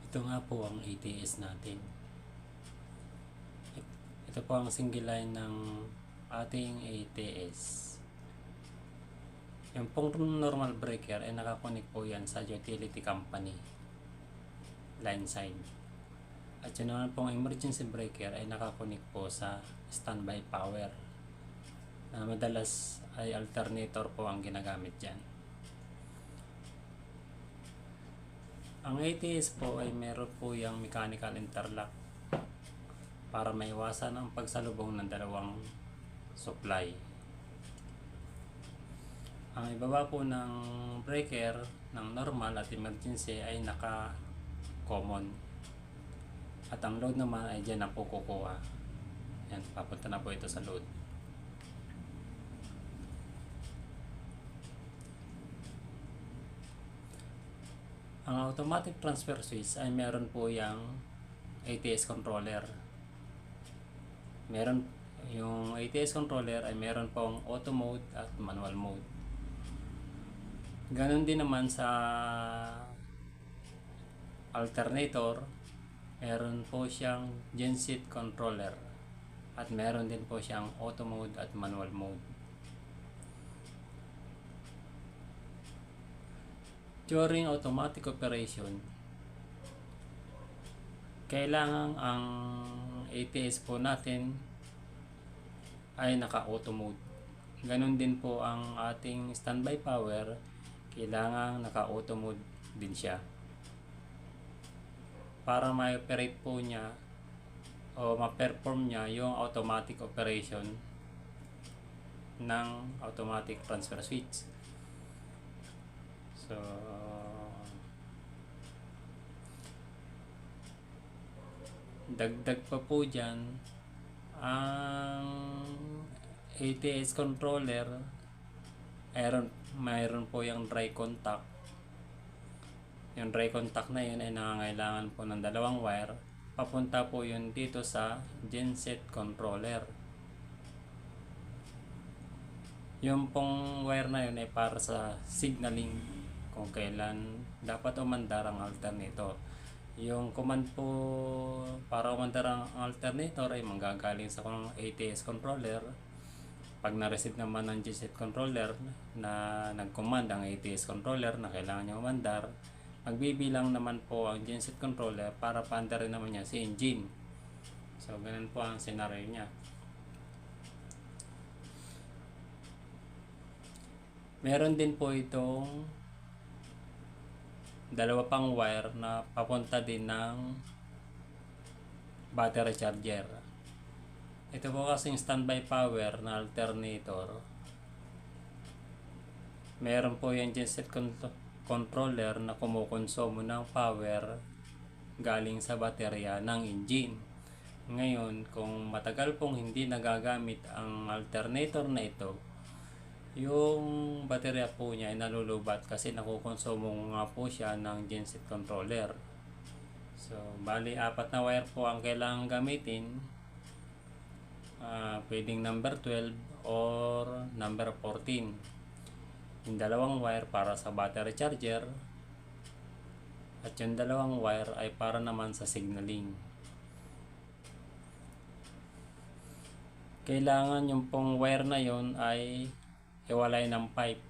Ito nga po ang ATS natin. Ito po ang single line ng ating ATS. Yung pong normal breaker ay nakakonik po yan sa utility company line side. At yun naman pong emergency breaker ay nakakonik po sa standby power, na madalas ay alternator po ang ginagamit dyan. Ang ATS po ay meron po yung mechanical interlock para maiwasan ang pagsalubong ng dalawang supply. Ang ibaba po ng breaker ng normal at emergency ay naka-common. At ang load naman ay dyan na po kukuha. Yan, papunta na po ito sa load. Ang automatic transfer switch ay meron po yung ATS controller. Yung ATS controller ay meron pong auto mode at manual mode. Ganon din naman sa alternator, meron po siyang genset controller at meron din po siyang auto mode at manual mode. During automatic operation, kailangan ang ATS po natin ay naka-auto mode. Ganon din po ang ating standby power, kailangan naka-auto mode din siya para ma-operate po niya o ma-perform niya yung automatic operation ng automatic transfer switch. So, dagdag pa po dyan, ang ATS controller mayroon po yung dry contact. Yung dry contact na yun ay nangangailangan po ng dalawang wire. Papunta po yun dito sa genset controller. Yung pong wire na yun ay para sa signaling kung kailan dapat umandar ang alternator. Yung command po para umandar ang alternator ay manggagaling sa ATS controller. Pag na-receive naman ng genset controller na nag-command ang ATS controller na kailangan niya umandar, magbibilang naman po ang genset controller para paandarin naman niya si engine. So, ganun po ang scenario niya. Meron din po itong dalawa pang wire na papunta din ng battery charger. Ito po kasing standby power na alternator. Meron po yung genset controller na kumukonsumo ng power galing sa baterya ng engine. Ngayon, kung matagal pong hindi nagagamit ang alternator na ito, yung baterya po niya ay nalulubat kasi nakukonsumo nga po siya ng genset controller. So, bali 4 na wire po ang kailangan gamitin. Pwedeng number 12 or number 14. Yung dalawang wire para sa battery charger at yung dalawang wire ay para naman sa signaling. Kailangan yung pong wire na yon ay hiwalay ng pipe.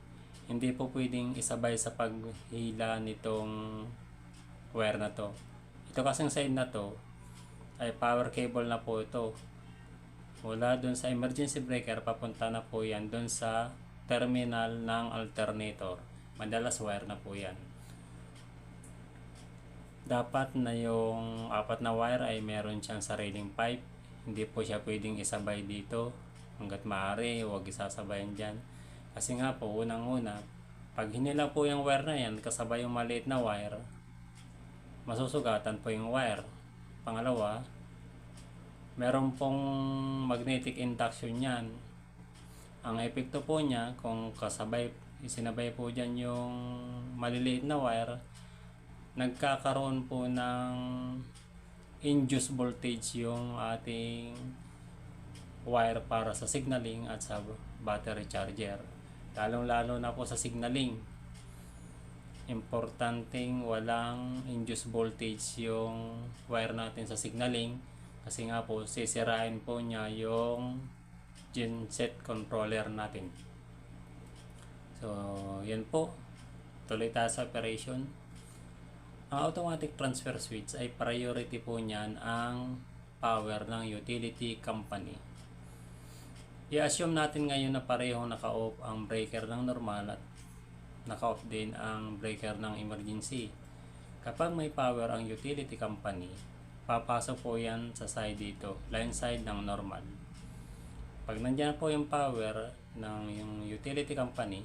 Hindi po pwedeng isabay sa paghila nitong wire na to. Ito kasing side na to ay power cable na po ito. Mula dun sa emergency breaker, papunta na po yan dun sa terminal ng alternator. Madalas wire na po yan. Dapat na yung 4 na wire ay meron siyang sariling pipe. Hindi po siya pwedeng isabay dito. Hanggat maaari, huwag isasabayan dyan. Kasi nga po, unang-una, pag hinila po yung wire na yan, kasabay yung maliit na wire, masusugatan po yung wire. Pangalawa, meron pong magnetic induction yan. Ang epekto po niya, kung isinabay po dyan yung maliliit na wire, nagkakaroon po ng induced voltage yung ating wire para sa signaling at sa battery charger. Lalong-lalo na po sa signaling. importanteng walang induced voltage yung wire natin sa signaling, kasi nga po sisirain po niya yung genset controller natin. So yan po, tuloy tayo sa operation. Ang automatic transfer switch ay priority po niyan ang power ng utility company. I-assume natin ngayon na parehong naka-off ang breaker ng normal at naka-off din ang breaker ng emergency. Kapag may power ang utility company, papasok po yan sa side dito, line side ng normal. Pag nandiyan po yung power ng yung utility company,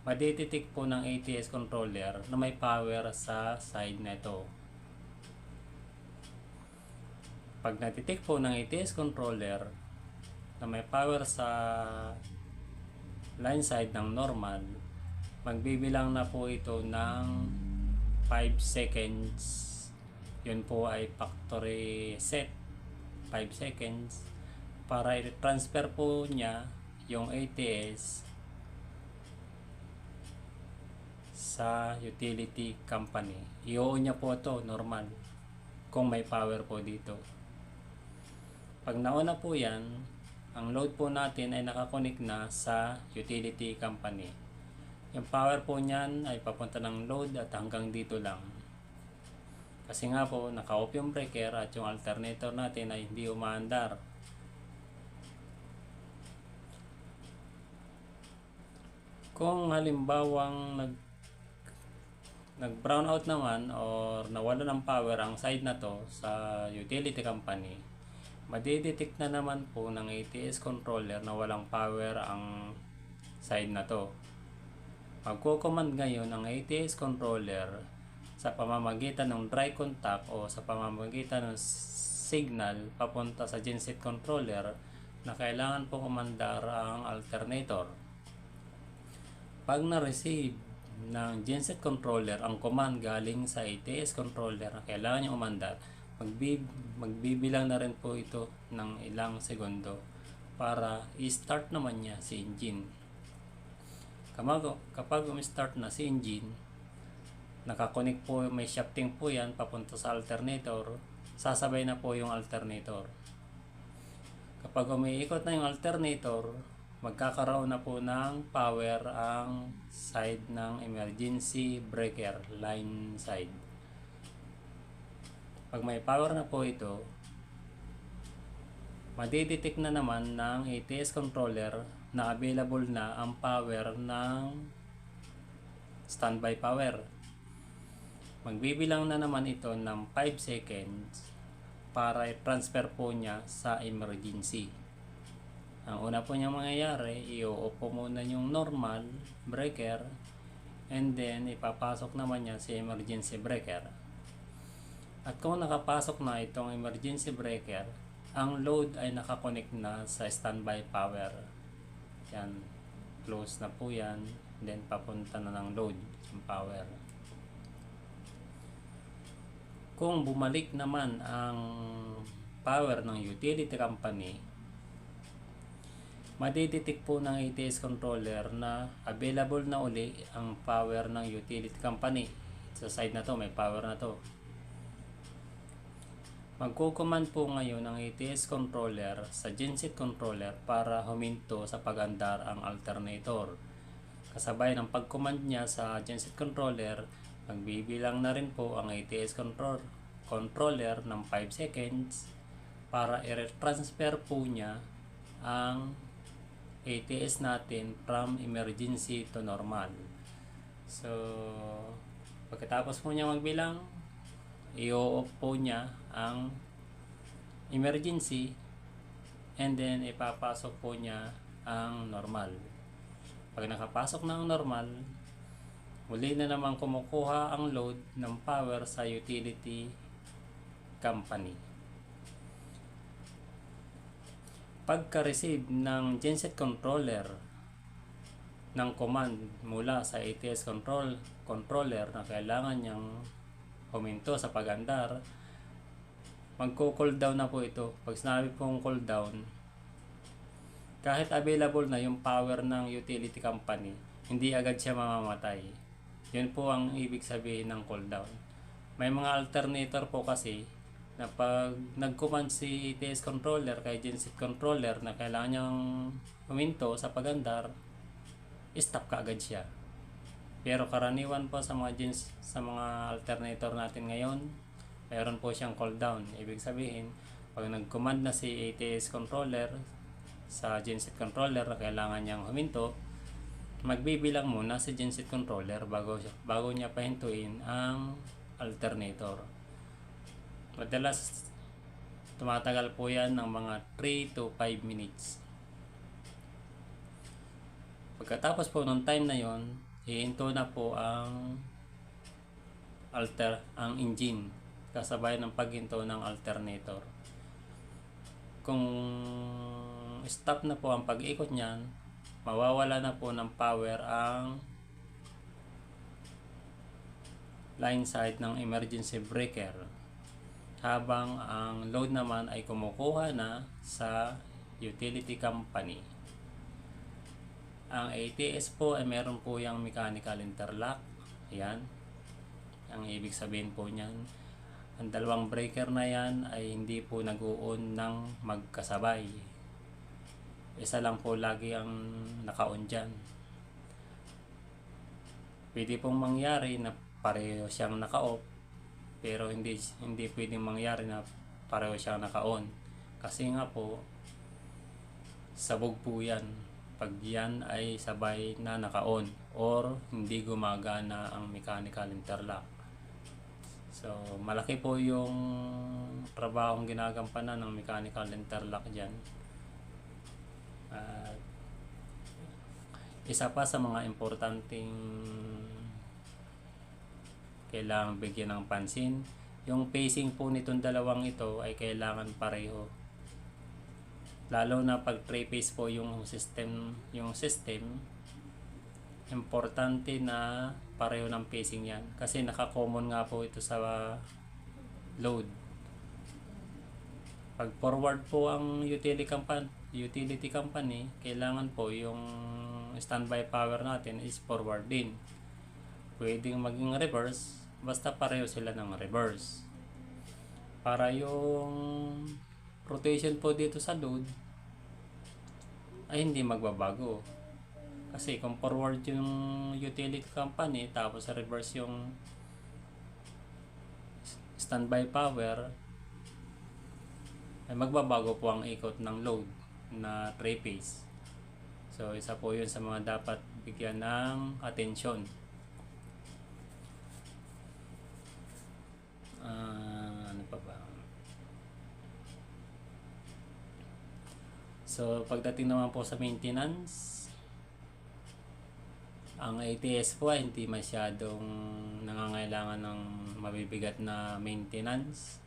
madidetect po ng ATS controller na may power sa side na ito. Pag na-detect po ng ATS controller na may power sa line side ng normal, magbibilang na po ito ng 5 seconds. Yun po ay factory set 5 seconds para i-transfer po niya yung ATS sa utility company. I-on niya po ito normal kung may power po dito. Pag nauna po yan, ang load po natin ay nakakonect na sa utility company. Yung power po niyan ay papunta ng load at hanggang dito lang. Kasi nga po, naka-off yung breaker at yung alternator natin ay hindi umaandar. Kung halimbawang nag-brown out naman or nawala ng power ang side na to sa utility company, madidetect na naman po ng ATS controller na walang power ang side na to. Magko-command ngayon ang ATS controller sa pamamagitan ng dry contact o sa pamamagitan ng signal papunta sa genset controller na kailangan po kumandar ang alternator. Pag na-receive ng genset controller ang command galing sa ATS controller na kailangan niya umandar, magbibilang na rin po ito ng ilang segundo para i-start naman niya si engine. Kapag start na si engine, nakakonect po, may shafting po yan papunta sa alternator, sasabay na po yung alternator. Kapag umiikot na yung alternator, magkakaroon na po ng power ang side ng emergency breaker, line side. Pag may power na po ito, madidetect na naman ng ATS controller na available na ang power ng standby power. Magbibilang na naman ito ng 5 seconds para i-transfer po niya sa emergency. Ang una po niyang mangyayari, i-off po muna yung normal breaker and then ipapasok naman niya si emergency breaker. At kung nakapasok na itong emergency breaker, ang load ay nakakonect na sa standby power. Yan, close na po yan, then papunta na ng load yung power. Kung bumalik naman ang power ng utility company, madidetect po ng ATS controller na available na uli ang power ng utility company. Sa side na to, may power na to. Magko-command po ngayon ng ATS controller sa genset controller para huminto sa pag-andar ang alternator. Kasabay ng pag-command niya sa genset controller, magbibilang na rin po ang ATS controller ng 5 seconds para i-transfer po niya ang ATS natin from emergency to normal. So, pagkatapos po niya magbilang, i-off po niya ang emergency and then ipapasok po niya ang normal. Pag nakapasok na ang normal, muli na naman kumukuha ang load ng power sa utility company. Pagka-receive ng genset controller ng command mula sa ATS controller na kailangan niyang huminto sa pag-andar, magko-cool down na po ito. Pag sinabi pong cool down, kahit available na yung power ng utility company, hindi agad siya mamamatay. Yun po ang ibig sabihin ng cool down. May mga alternator po kasi na pag nag-command si ATS controller kay genset controller na kailangan niyang huminto sa pag-andar, stop ka agad siya. Pero karaniwan po sa sa mga alternator natin ngayon, mayroon po siyang cool down. Ibig sabihin, pag nag-command na si ATS controller sa genset controller na kailangan niyang huminto, magbibilang muna si genset controller bago niya pahintuin ang alternator. Madalas tumatagal po yan ng mga 3 to 5 minutes. Pagkatapos po ng time na yon, hihinto na po ang engine kasabay ng paghinto ng alternator. Kung stop na po ang pag-ikot niyan, mawawala na po ng power ang line side ng emergency breaker, habang ang load naman ay kumukuha na sa utility company. Ang ATS po ay meron po yung mechanical interlock. Yan ang ibig sabihin po niyan. Ang dalawang breaker na yan ay hindi po nag-on ng magkasabay. Isa lang po lagi ang naka-on dyan. Pwede pong mangyari na pareho siyang naka-off, pero hindi pwedeng mangyari na pareho siyang naka-on. Kasi nga po, sabog po yan pag yan ay sabay na naka-on or hindi gumagana ang mechanical interlock. So, malaki po yung trabahong ginagampanan ng mechanical interlock dyan. Isa pa sa mga importanteng kailangan bigyan ng pansin, yung pacing po nitong dalawang ito ay kailangan pareho. Lalo na pag 3-phase po yung system, importante na pareho ng pacing yan. Kasi naka-common nga po ito sa load. Pag forward po ang utility company, kailangan po yung standby power natin is forward din. Pwedeng maging reverse, basta pareho sila ng reverse. Para yung rotation po dito sa load ay hindi magbabago. Kasi kung forward yung utility company tapos reverse yung standby power, ay magbabago po ang ikot ng load na 3-phase. So isa po yun sa mga dapat bigyan ng atensyon. Ano pa ba? So pagdating naman po sa maintenance, ang ATS po ay hindi masyadong nangangailangan ng mabibigat na maintenance.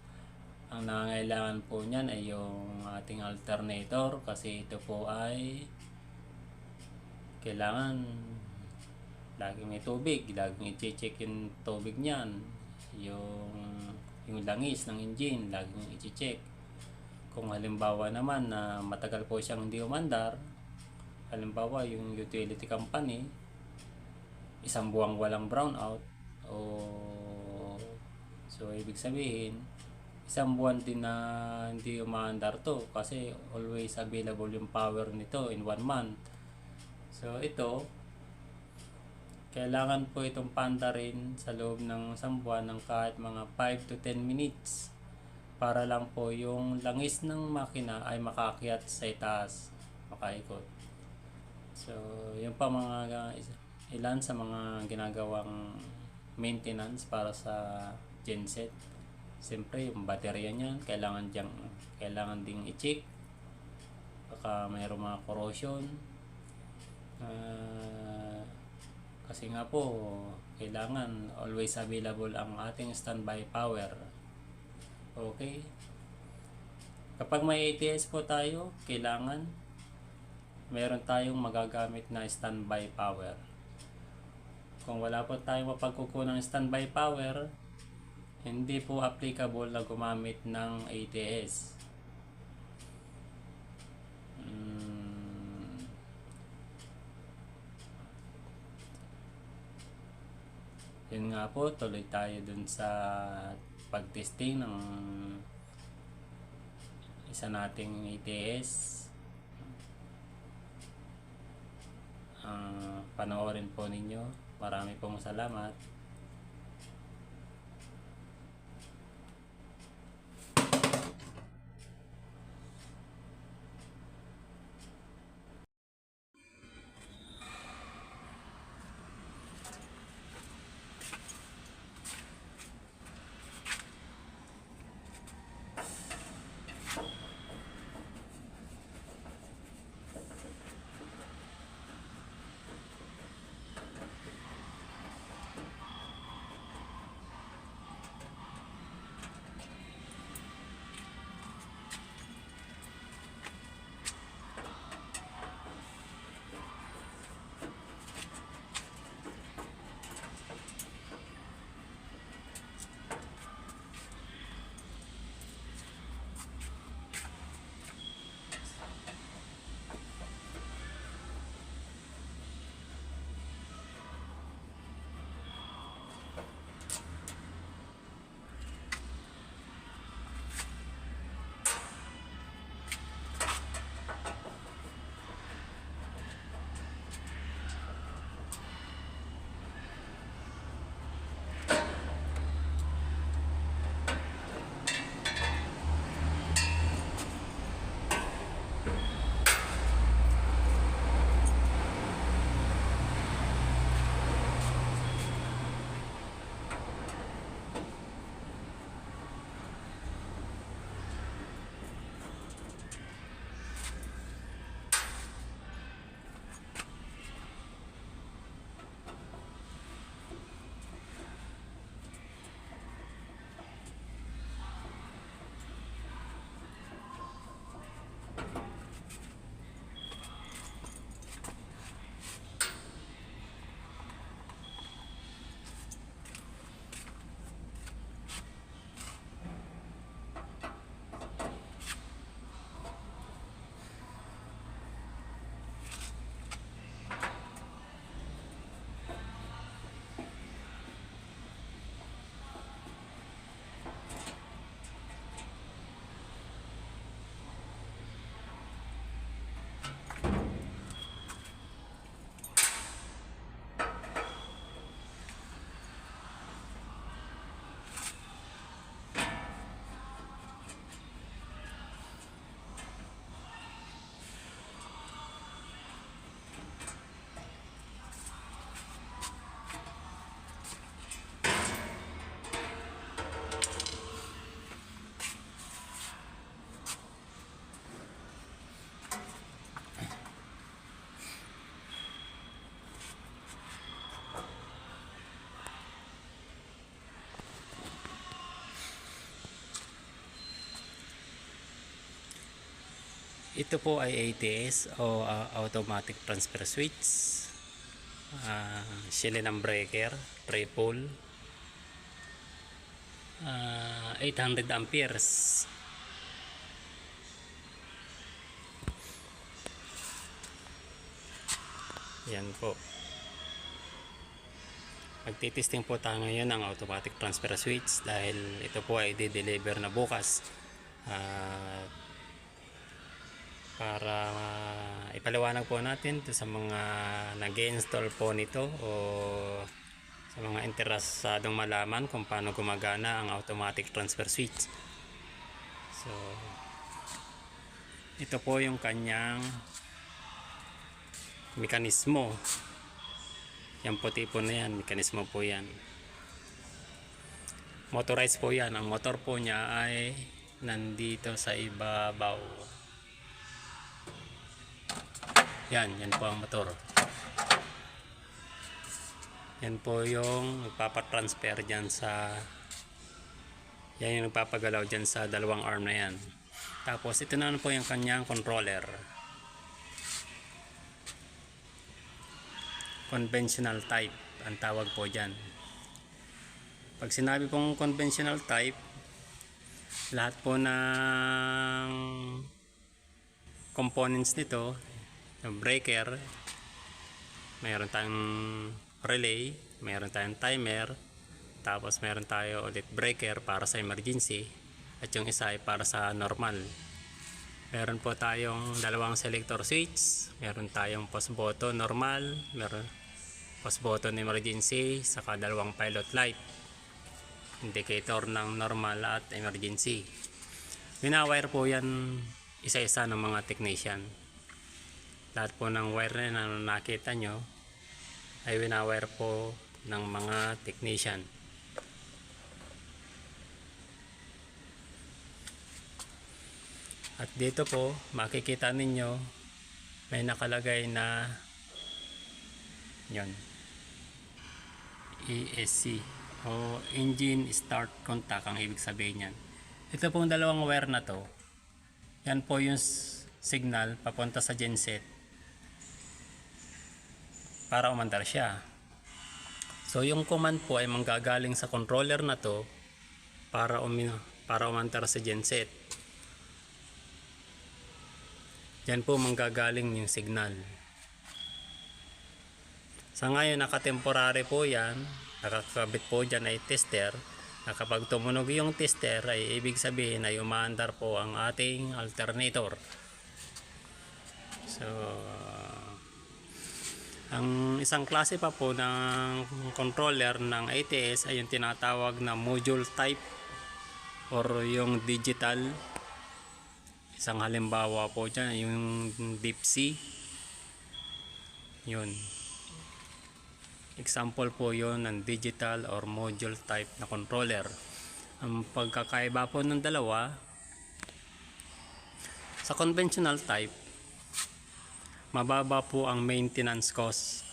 Ang nangangailangan po niyan ay yung ating alternator, kasi ito po ay kailangan laging may tubig, laging i-check yung tubig niyan. Yung langis ng engine, laging i-check. Kung halimbawa naman na matagal po siyang hindi umandar, halimbawa yung utility company, isang buwang walang brownout, so ibig sabihin, isang buwan din na hindi umaandar to, kasi always available yung power nito in 1 month. So ito, kailangan po itong paandarin sa loob ng isang buwan ng kahit mga 5 to 10 minutes para lang po yung langis ng makina ay makaakyat sa itaas, makaikot. So yun pa mga ilan sa mga ginagawang maintenance para sa genset. Siyempre yung baterya niyan kailangan ding i-check, baka mayroong mga corrosion. Kasi nga po kailangan always available ang ating standby power. Okay, kapag may ATS po tayo, kailangan meron tayong magagamit na standby power. Kung wala po tayong mapagkukunan ng standby power, hindi po applicable na gumamit ng ATS. Yun nga po, tuloy tayo dun sa pagtesting ng isa nating ATS. Panoorin po ninyo. Marami pong salamat. Ito po ay ATS o automatic transfer switch. Shilling breaker, triple. 800 amperes. Yan po. Magtitesting po tayo ngayon ng automatic transfer switch dahil ito po ay i-deliver na bukas. Para ipaliwanag po natin to sa mga nag-install po nito o sa mga interesadong malaman kung paano gumagana ang automatic transfer switch. So ito po yung kanyang mekanismo. Yan puti po na yan, mekanismo po yan. Motorized po yan. Ang motor po niya ay nandito sa ibabaw. Yan po ang motor. Yan po yung nagpapatransfer dyan sa, yan yung nagpapagalaw dyan sa dalawang arm na yan. Tapos ito na po yung kanyang controller. Conventional type ang tawag po dyan. Pag sinabi pong conventional type, lahat po ng components nito, yung breaker, mayroon tayong relay, Meron tayong timer, tapos meron tayo ulit breaker para sa emergency, at yung isa ay para sa normal. Meron po tayong dalawang selector switch, meron tayong post button normal, meron post button emergency, saka dalawang pilot light, indicator ng normal at emergency. Winawire po yan isa-isa ng mga technician. Lahat po ng wire na nakita nyo ay winawire po ng mga technician. At dito po makikita ninyo may nakalagay na yon ESC o engine start contact ang ibig sabihin yan. Ito pong dalawang wire na to, yan po yung signal papunta sa genset para umandar siya. So yung command po ay manggagaling sa controller na to para umandar sa genset. Yan po manggagaling yung signal. Sa ngayon naka-temporary po yan, nakakabit po dyan ay tester, na kapag tumunog yung tester ay ibig sabihin ay umaandar po ang ating alternator. So ang isang klase pa po ng controller ng ATS ay yung tinatawag na module type or yung digital. Isang halimbawa po dyan yung Deep Sea, yun, example po yun ng digital or module type na controller. Ang pagkakaiba po ng dalawa, sa conventional type mababa po ang maintenance cost.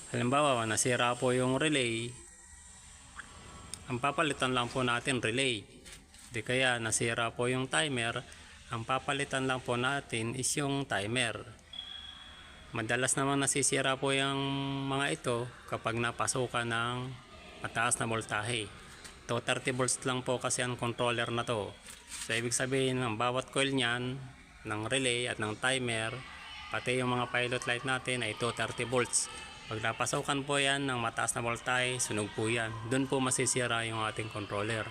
Halimbawa nasira po yung relay, ang papalitan lang po natin relay. Di kaya nasira po yung timer, ang papalitan lang po natin is yung timer. Madalas naman nasisira po yung mga ito kapag napasukan ng mataas na voltahe. 230 volts lang po kasi ang controller na to. So ibig sabihin ang bawat coil niyan ng relay at ng timer, pati yung mga pilot light natin ay 230 volts. Pag napasukan po yan ng mataas na voltahe, sunog po yan. Doon po masisira yung ating controller.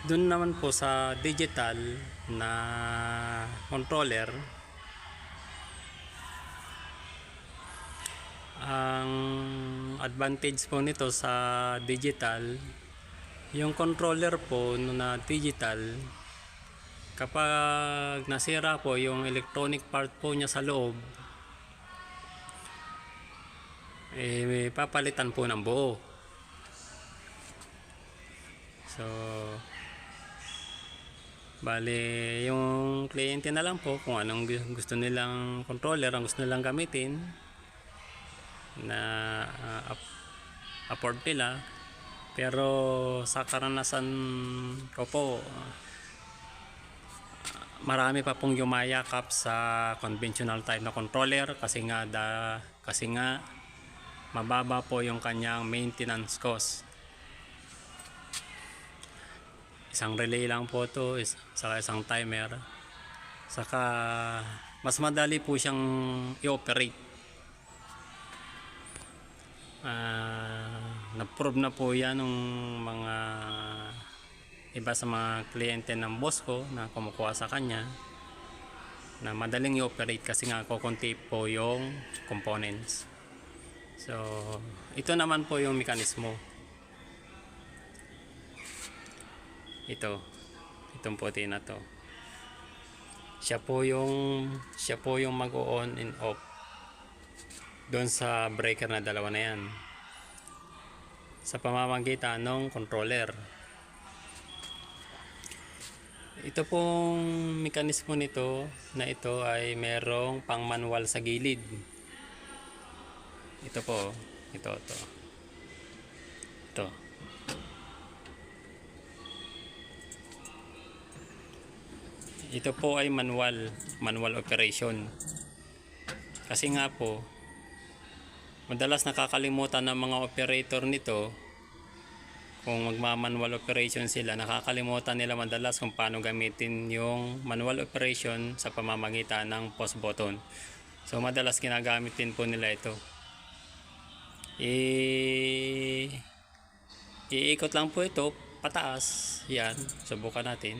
Doon naman po sa digital na controller, ang advantage po nito sa digital, yung controller po na digital, kapag nasira po yung electronic part po niya sa loob, may papalitan po ng buo. So bali yung kliyente na lang po kung anong gusto nilang controller ang gusto nilang gamitin na afford nila. Pero sa karanasan ko po, marami pa pong yumayakap sa conventional type na controller kasi nga mababa po yung kanyang maintenance cost. Isang relay lang po to, saka isang timer, saka mas madali po siyang i-operate. Na-prove na po yan ng mga iba sa mga kliyente ng boss ko na kumukuha sa kanya, na madaling i-operate kasi nga kukunti po yung components. So ito naman po yung mekanismo. Itong puti na to, siya po yung mag-on and off doon sa breaker na dalawa na yan sa pamamagitan ng controller. Ito pong mekanismo nito na ito ay merong pang manual sa gilid. Ito po, ito po ay manual operation. Kasi nga po, madalas nakakalimutan ng mga operator nito kung magma-manual operation sila, nakakalimutan nila madalas kung paano gamitin yung manual operation sa pamamagitan ng pause button. So madalas ginagamit din po nila ito. Iikot lang po ito pataas. Yan, subukan natin.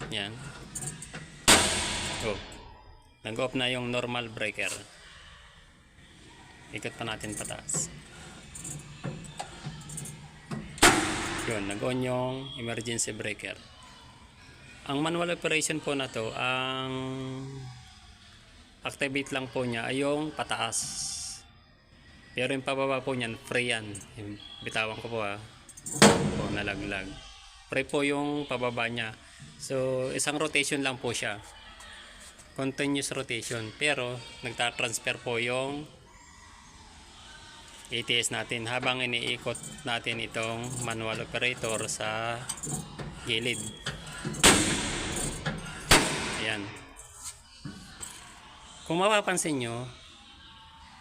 Yan. Oh, nag-off na yung normal breaker. Ikot pa natin pataas. Yun, nag-on yung emergency breaker. Ang manual operation po na to, ang activate lang po niya ay yung pataas. Pero yung pababa po niyan, free yan. Bitawan ko po O, nalaglag. Free po yung pababa niya. So, isang rotation lang po siya. Continuous rotation. Pero, nagtatransfer po yung ATS natin habang iniikot natin itong manual operator sa gilid. Ayan. Kung mapapansin nyo,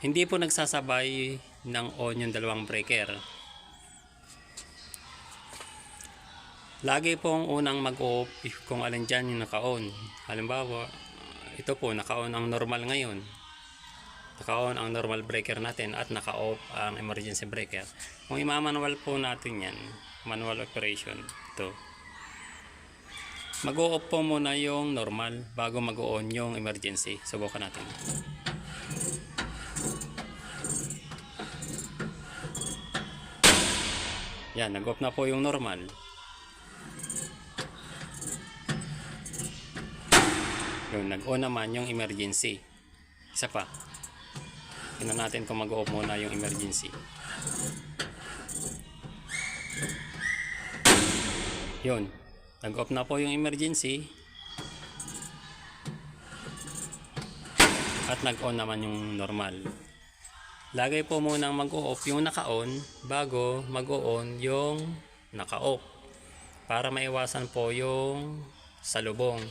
hindi po nagsasabay ng on yung dalawang breaker. Lagi pong unang mag-off kung alin dyan yung naka-on. Halimbawa, ito po naka-on ang normal ngayon. Naka-on ang normal breaker natin at naka-off ang emergency breaker. Kung imamanual po natin yan, manual operation, ito. Mag-o-off po muna yung normal bago mag-on yung emergency. Subukan natin. Yan, nag-off na po yung normal. Yun, nag-on naman yung emergency. Isa pa. Tingnan natin kung mag-off muna yung emergency. Yun, nag-off na po yung emergency. At nag-on naman yung normal. Lagay po muna mag-off yung naka-on bago mag-on yung naka-off. Para maiwasan po yung salubong.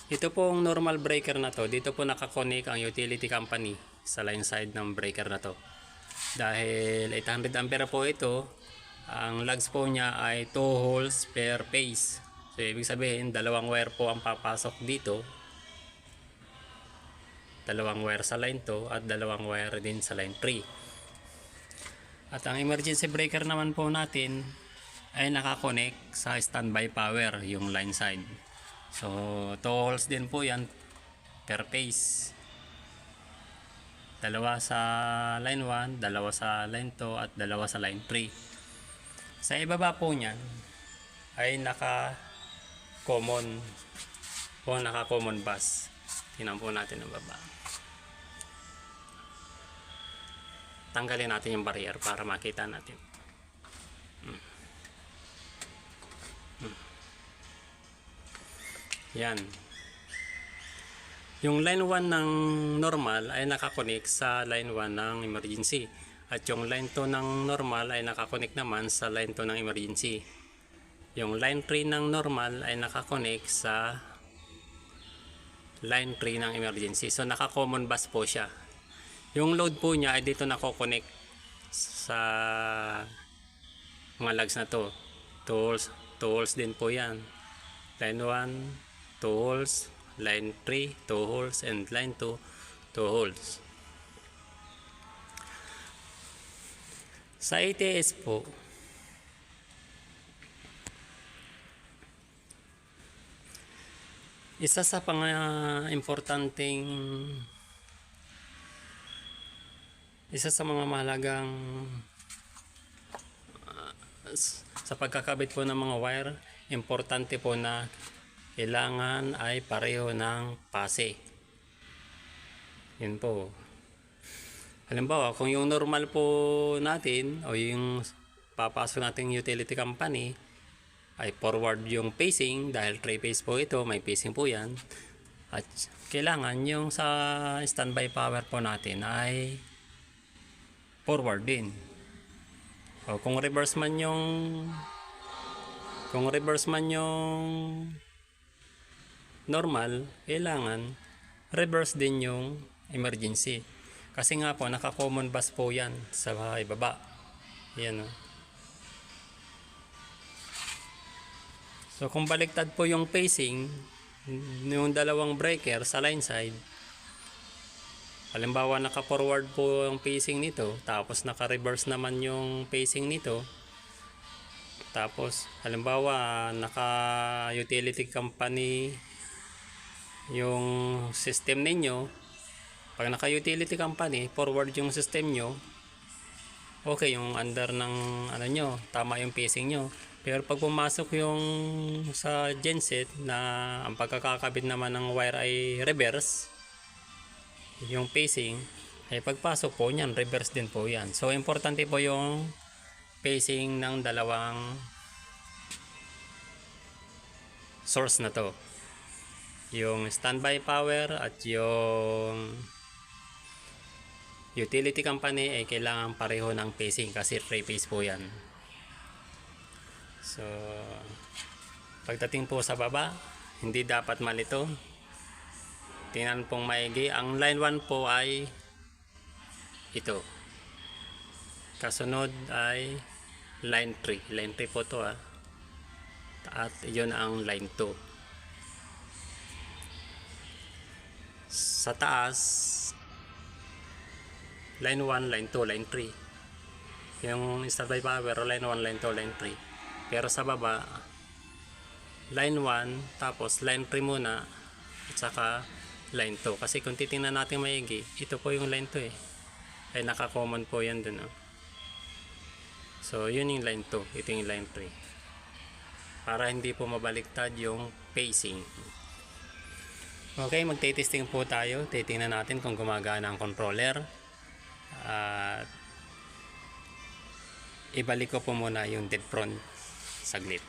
Ito pong normal breaker na to, dito po nakakonek ang utility company sa line side ng breaker na to. Dahil 800 ampere po ito, ang lugs po niya ay 2 holes per phase. So ibig sabihin, dalawang wire po ang papasok dito. Dalawang wire sa line 2 at dalawang wire din sa line 3. At ang emergency breaker naman po natin ay nakakonek sa standby power, yung line side. So 2 holes din po yan per phase. Dalawa sa line 1, dalawa sa line 2 at dalawa sa line 3. Sa ibaba po niyan ay naka-common o naka-common bus. Tingnan po natin ang baba. Tanggalin natin yung barrier para makita natin. Yan. Yung line 1 ng normal ay nakakonek sa line 1 ng emergency. At yung line 2 ng normal ay nakakonek naman sa line 2 ng emergency. Yung line 3 ng normal ay nakakonek sa line 3 ng emergency. So naka-common bus po siya. Yung load po niya ay dito nako-connect sa mga lugs na to. 2 holes din po yan. Line 1, 2 holes, line 3, 2 holes, and line 2, 2 holes. Sa ATS po, isa sa mga mahalagang sa pagkakabit po ng mga wire, importante po na kailangan ay pareho ng pase. Yun po. Halimbawa, kung yung normal po natin o yung papasok nating utility company ay forward yung pacing, dahil 3 phase po ito, may pacing po yan. At kailangan yung sa standby power po natin ay forward din. O kung reverse man yung normal, kailangan reverse din yung emergency. Kasi nga po, naka-common bus po yan sa ibaba. Yan o. So kung baliktad po yung pacing, yung dalawang breaker sa line side, halimbawa naka-forward po yung pacing nito, tapos naka-reverse naman yung pacing nito, tapos halimbawa naka-utility company yung system ninyo, pag naka-utility company, forward yung system nyo, okay yung under ng ano nyo, tama yung pacing nyo. Pero pag pumasok yung sa genset na ang pagkakakabit naman ng wire ay reverse, yung pacing, ay pagpasok po niyan, reverse din po yan. So importante po yung pacing ng dalawang source na to. Yung standby power at yung utility company ay kailangan pareho ng pacing kasi 3-phase po yan. So pagdating po sa baba, hindi dapat malito. Tingnan pong maigi. Ang line 1 po ay ito. Kasunod ay line 3. Line 3 po to at yun ang line 2. Sa taas, line 1, line 2, line 3. Yung standby power, line 1, line 2, line 3. Pero sa baba, line 1, tapos line 3 muna, at saka line 2. Kasi kung titingnan natin maigi, ito po yung line 2 ay naka-common po yan dun. So, yun yung line 2. Ito yung line 3. Para hindi po mabaliktad yung pacing. Okay, magte-testing po tayo. Titingnan natin kung gumagana ang controller. At ibalik ko po muna yung dead front saglit.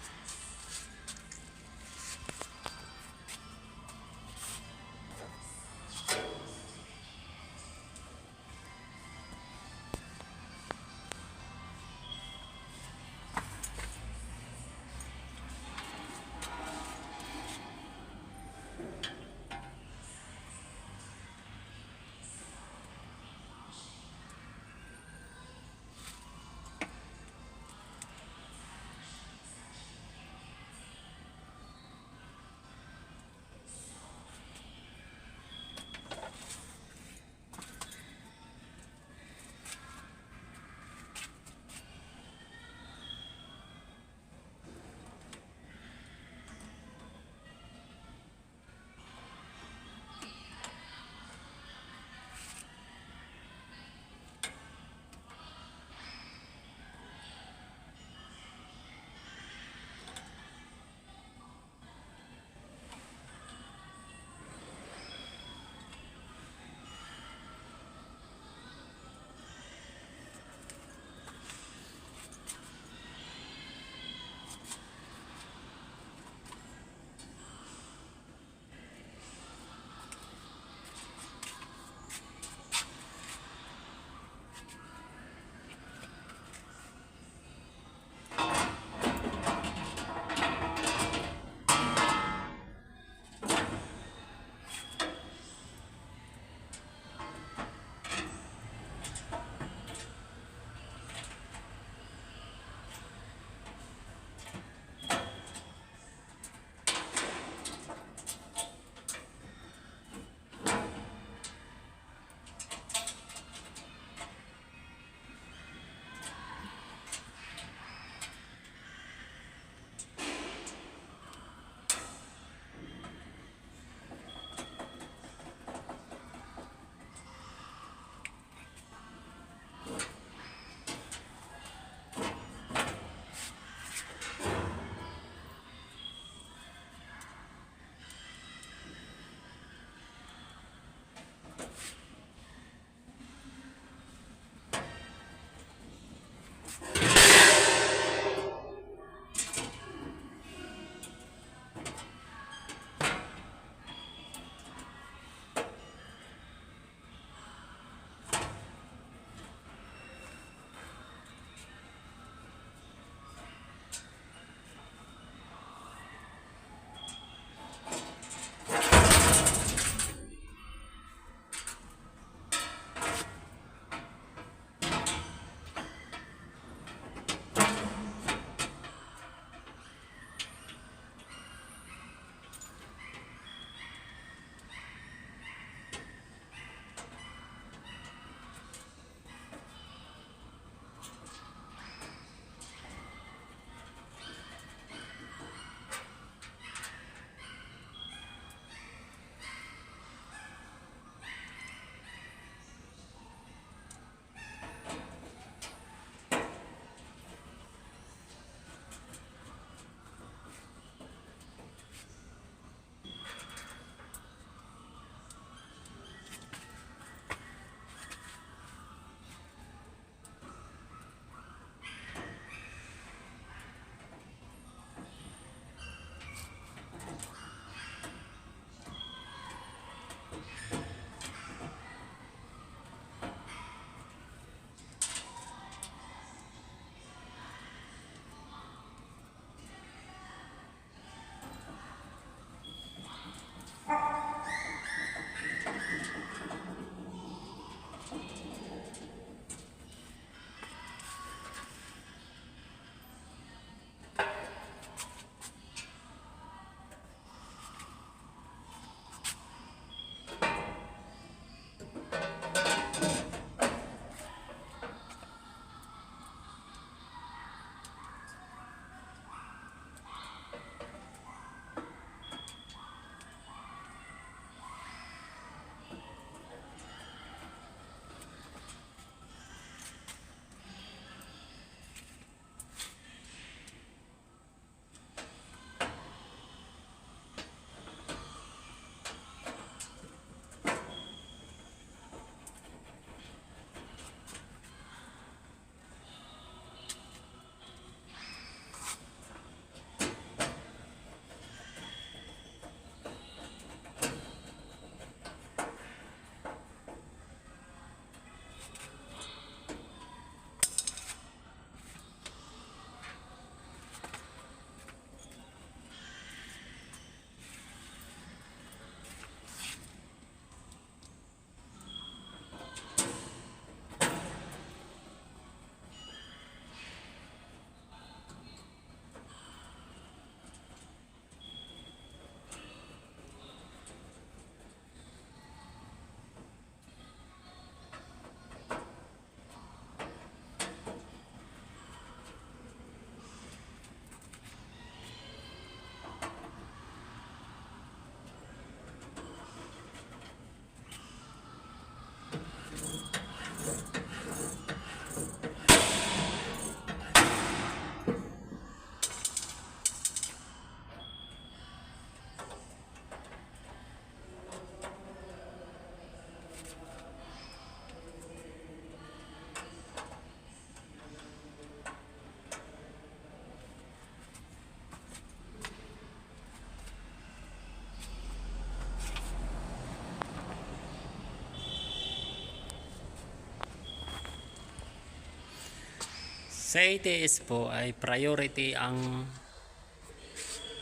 Sa ATS po ay priority ang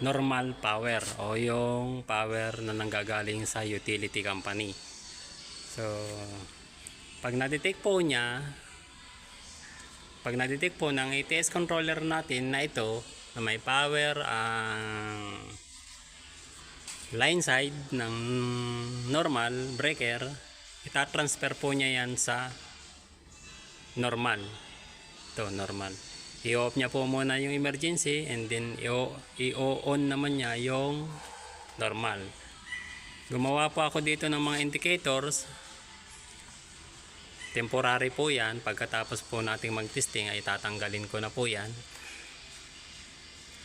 normal power o yung power na nanggagaling sa utility company. So, pag na-detect po ng ATS controller natin na ito na may power ang line side ng normal breaker, itatransfer po niya yan sa normal. Ito, normal. I-off niya po muna yung emergency and then i-on naman niya yung normal. Gumawa po ako dito ng mga indicators. Temporary po yan. Pagkatapos po nating mag-testing ay tatanggalin ko na po yan.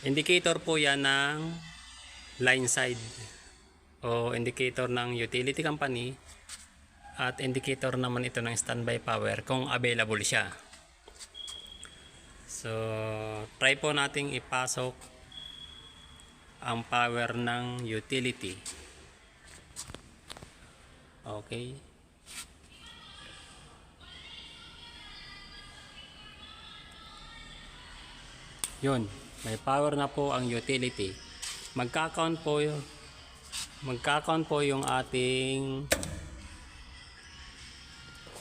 Indicator po yan ng line side o indicator ng utility company at indicator naman ito ng standby power kung available siya. So, try po nating ipasok ang power ng utility. Okay. Yun, may power na po ang utility. Magka-count po yung ating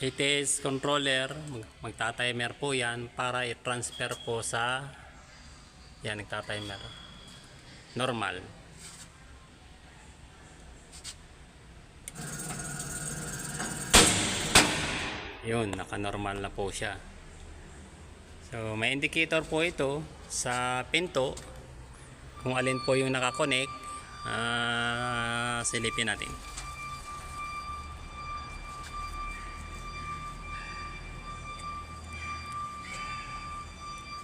ATS controller, magta-timer po yan para i-transfer po sa yan, nagta-timer normal. Yun, naka-normal na po siya. So, may indicator po ito sa pinto kung alin po yung nakakonect. Silipin natin.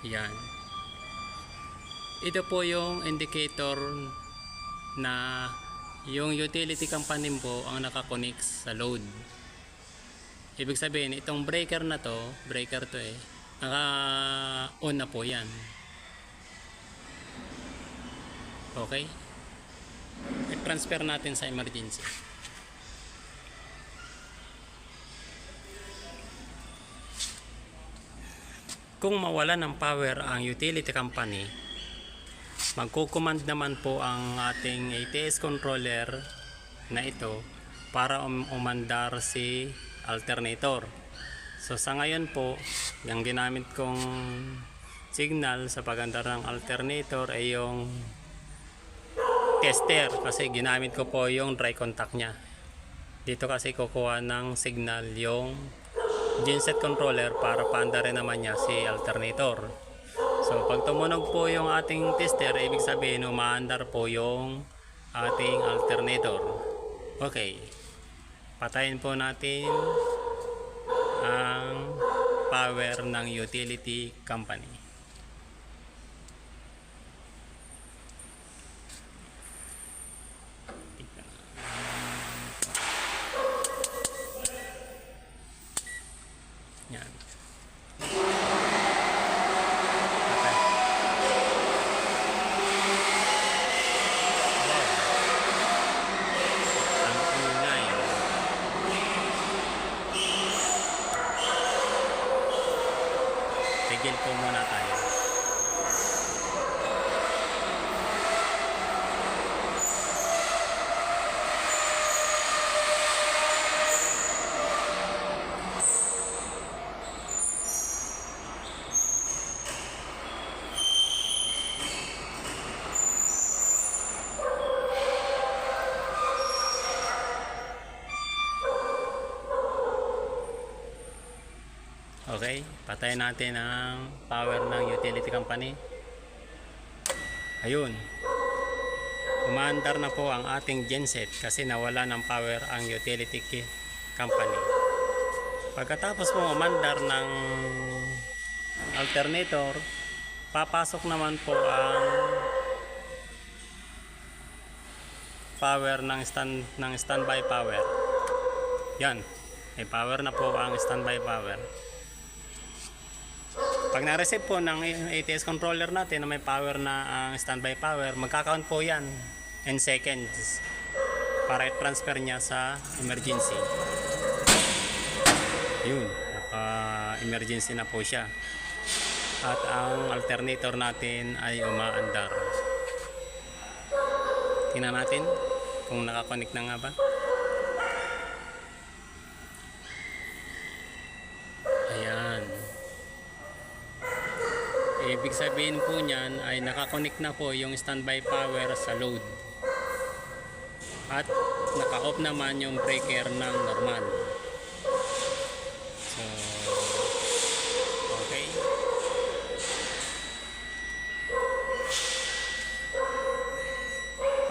Yan. Ito po yung indicator na yung utility company po ang nakakonect sa load. Ibig sabihin, itong breaker na to, naka-on na po yan. Okay? I-transfer natin sa emergency. Kung mawala ng power ang utility company, magko-command naman po ang ating ATS controller na ito para umandar si alternator. So sa ngayon po, yung ginamit kong signal sa pagandar ng alternator ay yung tester, kasi ginamit ko po yung dry contact nya. Dito kasi kukuha ng signal yung genset controller para paandarin naman niya si alternator. So pag tumunog po yung ating tester, ibig sabihin umaandar po yung ating alternator. Okay, patayin po natin ang power ng utility company. Yan. Tigil po muna tayo. Okay, patayin natin ang power ng utility company. Ayun, umaandar na po ang ating genset kasi nawala ng power ang utility company. Pagkatapos po umandar ng alternator, papasok naman po ang power ng standby power. Yan, may power na po ang standby power. Pag na-receive po ng ATS controller natin na may power na ang standby power, magkakount po yan in seconds para i-transfer niya sa emergency. Yun, naka-emergency na po siya. At ang alternator natin ay umaandar. Tingnan natin kung nakakonect na nga ba. Ayan. Ibig sabihin po niyan ay nakakonect na po yung standby power sa load. At naka-off naman yung breaker ng normal. So, okay.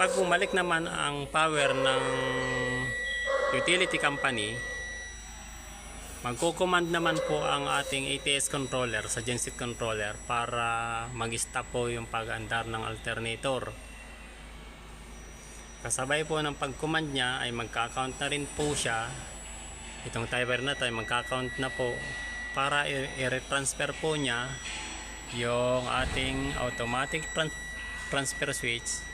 Pag bumalik naman ang power ng utility company, magko-command naman po ang ating ATS controller sa genset controller para mag-stop po yung pag-andar ng alternator. Kasabay po ng pag-command niya ay magka-count na rin po siya. Itong timer na to ay magka-count na po para i-retransfer po niya yung ating automatic transfer switch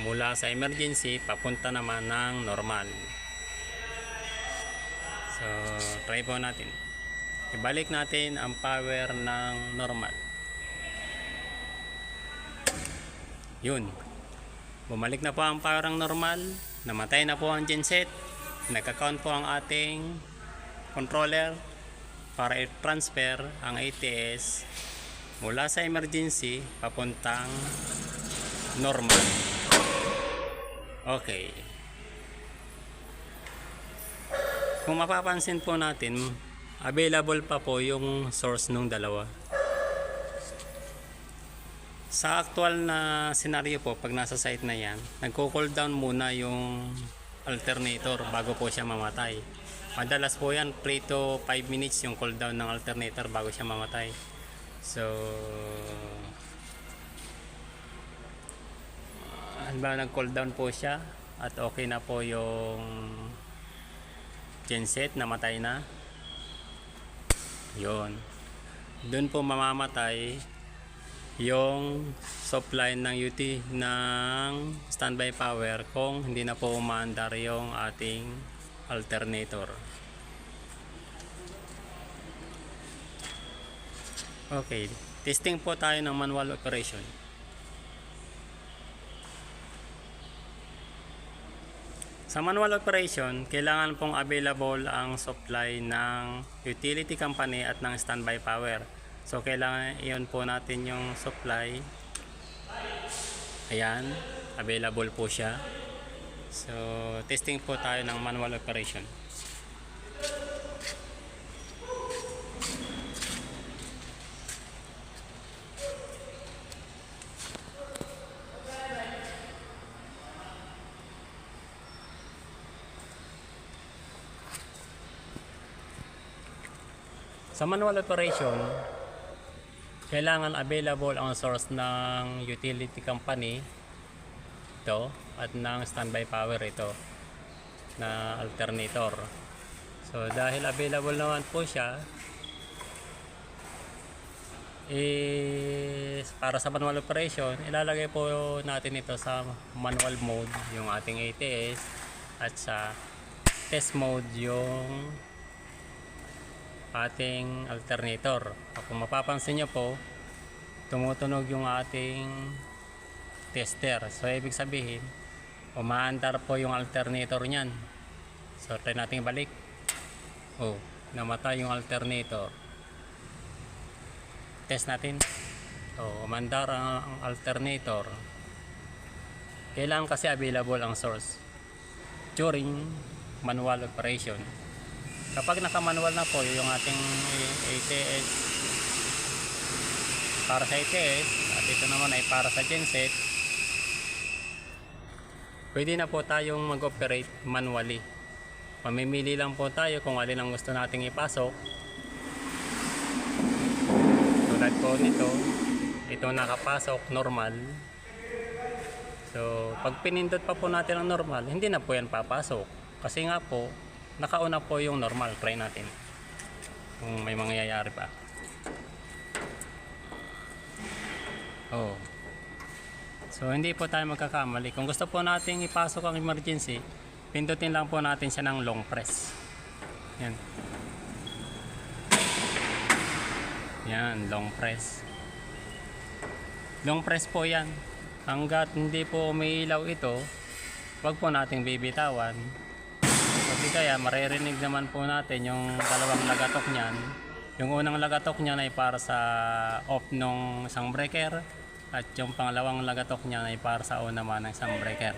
mula sa emergency papunta naman ng normal. So, try po natin. Ibalik natin ang power ng normal. Yun. Bumalik na po ang power ng normal. Namatay na po ang genset. Nagka-count po ang ating controller para i-transfer ang ATS mula sa emergency papuntang normal. Okay. Kung mapapansin po natin, available pa po yung source nung dalawa. Sa actual na senaryo po, pag nasa site na yan, nagko-cool down muna yung alternator bago po siya mamatay. Madalas po yan 3 to 5 minutes yung cooldown ng alternator bago siya mamatay. So, nag-cooldown po siya at okay na po yung genset, namatay na. Yun. Doon po mamamatay yung supply ng UT ng standby power kung hindi na po umaandar yung ating alternator. Okay, testing po tayo ng manual operation. Sa manual operation, kailangan pong available ang supply ng utility company at ng standby power. So kailangan iyon po natin yung supply. Ayan, available po siya. So testing po tayo ng manual operation. Sa manual operation, kailangan available ang source ng utility company ito at ng standby power ito na alternator. So dahil available naman po siya, para sa manual operation, ilalagay po natin ito sa manual mode yung ating ATS at sa test mode yung ating alternator. Kung mapapansin nyo po, tumutunog yung ating tester. So ibig sabihin, umaandar po yung alternator nyan. So try natin balik. Oh, namatay yung alternator. Test natin. Oh, umandar ang alternator. Kailangan kasi available ang source during manual operation. Kapag naka-manual na po yung ating ATS para sa ATS at ito naman ay para sa genset, pwede na po tayong mag-operate manually. Mamimili lang po tayo kung alin ang gusto nating ipasok. Tulad po nito, ito nakapasok normal. So pag pinindot pa po natin ang normal, hindi na po yan papasok kasi nga po nakauna po yung normal. Try natin kung may mangyayari pa. Oh. So hindi po tayo magkakamali. Kung gusto po nating ipasok ang emergency, pindutin lang po natin siya ng long press. Yan. Yan, long press. Long press po yan. Hanggat hindi po umiilaw ito, wag po nating bibitawan. Kasi kaya maririnig naman po natin yung dalawang lagatok niyan. Yung unang lagatok niyan ay para sa off nung isang breaker at yung pangalawang lagatok niyan ay para sa on naman ng isang breaker.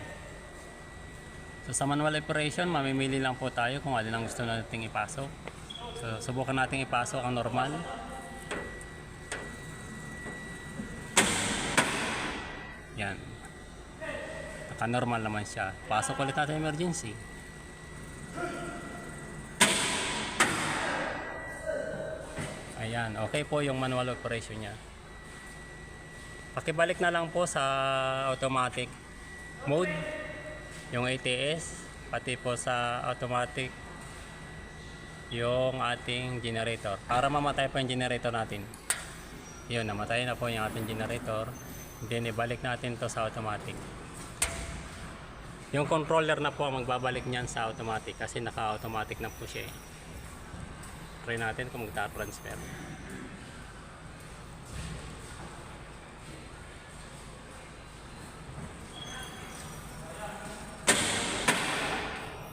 So sa manual operation, mamimili lang po tayo kung alin ang gusto nating ipasok. So subukan nating ipasok ang normal. Yan. Naka-normal naman siya. Pasok ulit natin emergency. Ayan, okay po yung manual operation niya. Pakibalik na lang po sa automatic mode yung ATS, pati po sa automatic yung ating generator para mamatay po yung generator natin. Yun, namatay na po yung ating generator. Then ibalik natin to sa automatic. Yung controller na po ang magbabalik niyan sa automatic kasi naka-automatic na po siya. Try natin kung magta-transfer.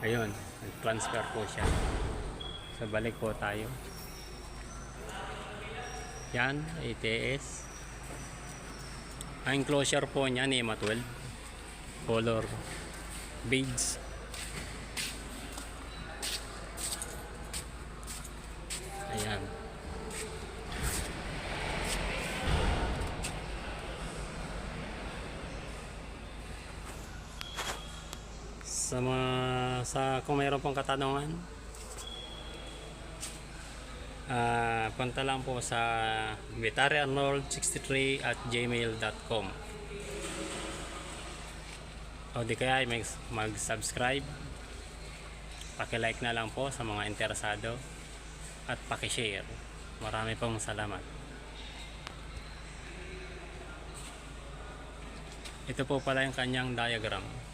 Ayun, nag-transfer po siya. So balik po tayo. Yan, ATS. Ang enclosure po niya NEMA 12 color beads. Ayan. Kung mayroon pong katanungan, punta lang po sa vitariarnold63@gmail.com o di kaya mag-subscribe, paki-like na lang po sa mga interesado at paki-share. Marami pong salamat. Ito po pala yung kanyang diagram.